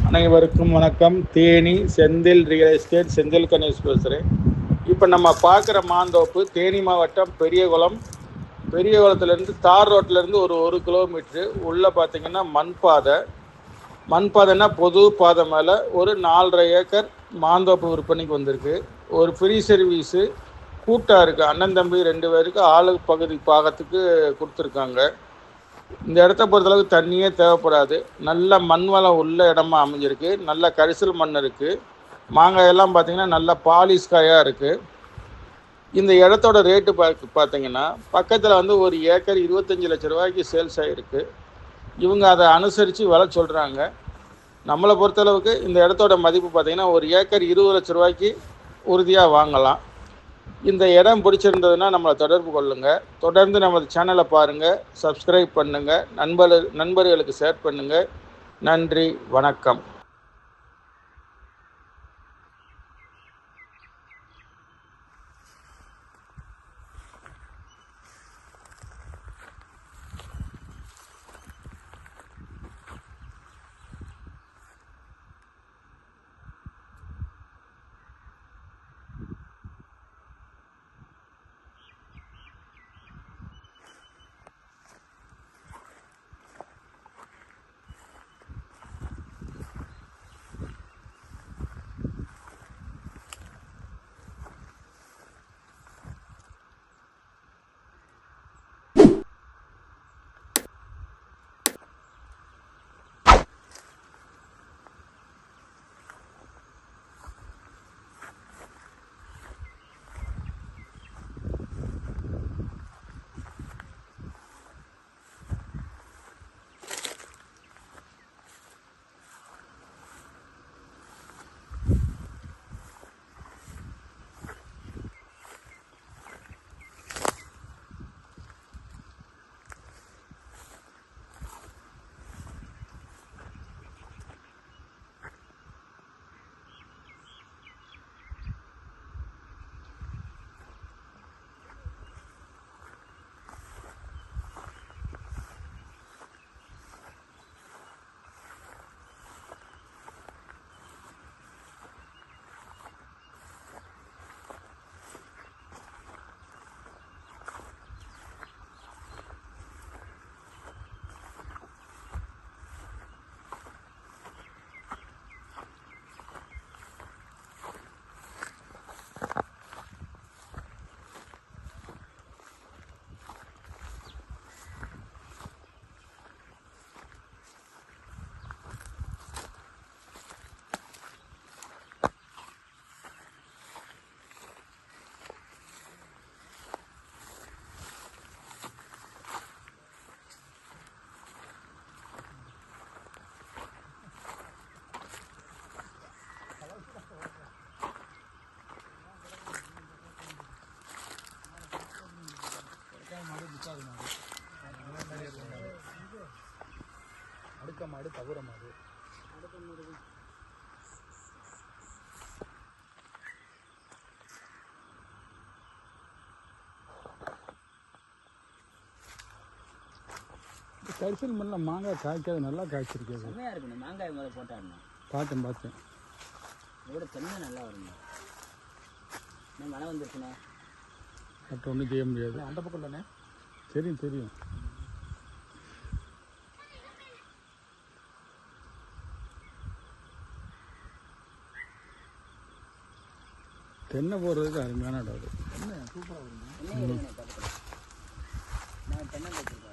அனைவருக்கும் வணக்கம். Theni Senthil real estate Senthil Ganesh பேசுகிறேன். இப்போ நம்ம பார்க்குற மாந்தோப்பு தேனி மாவட்டம் பெரியகுளம். பெரியகுளத்துலேருந்து தார் ரோட்டிலேருந்து ஒரு கிலோமீட்ரு உள்ளே பார்த்தீங்கன்னா மண் பாதைன்னா பொது பாதை மேலே ஒரு 4.5 ஏக்கர் மாந்தோப்பு விற்பனைக்கு வந்திருக்கு. ஒரு ஃப்ரீ சர்வீஸு கூட்டாக இருக்குது. அண்ணன் தம்பி 2 பேருக்கு ஆளு பகுதி பாகத்துக்கு கொடுத்துருக்காங்க. இந்த இடத்த பொறுத்தளவுக்கு தண்ணியே தேவைப்படாது. நல்ல மண் வளம் உள்ள இடமா அமைஞ்சிருக்கு. நல்ல கரிசல் மண் இருக்குது. மாங்காயெல்லாம் பார்த்தீங்கன்னா நல்ல பாலிஷ் காயாக இருக்குது. இந்த இடத்தோட ரேட்டு பார்த்தீங்கன்னா பக்கத்தில் ஒரு ஏக்கர் 25 லட்ச ரூபாய்க்கு சேல்ஸ் ஆகிருக்கு. இவங்க அதை அனுசரித்து விலை சொல்கிறாங்க. நம்மளை பொறுத்தளவுக்கு இந்த இடத்தோட மதிப்பு பார்த்தீங்கன்னா ஒரு ஏக்கர் 20 லட்ச ரூபாய்க்கு உறுதியாக வாங்கலாம். இந்த இடம் பிடிச்சிருந்ததுன்னா நம்மளை தொடர்பு கொள்ளுங்கள். தொடர்ந்து நமது சேனலை பாருங்கள், சப்ஸ்கிரைப் பண்ணுங்கள், நண்பர்களுக்கு ஷேர் பண்ணுங்கள். நன்றி, வணக்கம். அடுக்க மாடு தவிர மாடு கரிசல் மண்ணில் மாங்காய் காய்க்காது, நல்லா காய்ச்சிருக்காது. மாங்காய் முதல்ல போட்டாருண்ணா பார்த்தேன். இதோட தென்னை நல்லா வருங்க. மழை வந்துருக்குண்ணா, மற்ற ஒன்றும் செய்ய முடியாது. அந்த பக்கம் தானே? தெரியும். தென்னை போடுறதுக்கு அருமையான இடம் அது. தென்னை சூப்பராக வருங்க. நான் தென்னை வச்சுருக்கேன்.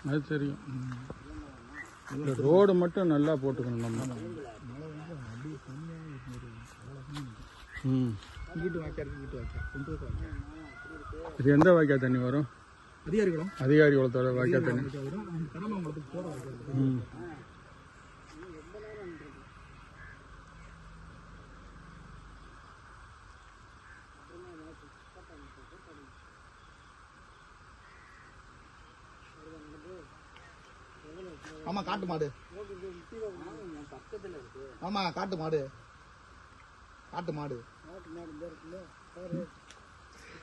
அது தெரியும். இந்த ரோடு மட்டும் நல்லா போட்டுக்கணும் நம்ம. இது எந்த வாய்க்கால் தண்ணி வரும்? அதிகாரி குளத்தோட வாய்க்கால் தண்ணி. ஆமா காட்டு மாடு. ஆமா காட்டு மாடு. நாட்டு மாடு நாட்டு மாடு இந்த இருக்குல்ல பாரு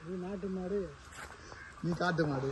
நீ நாட்டு மாடு நீ காட்டு மாடு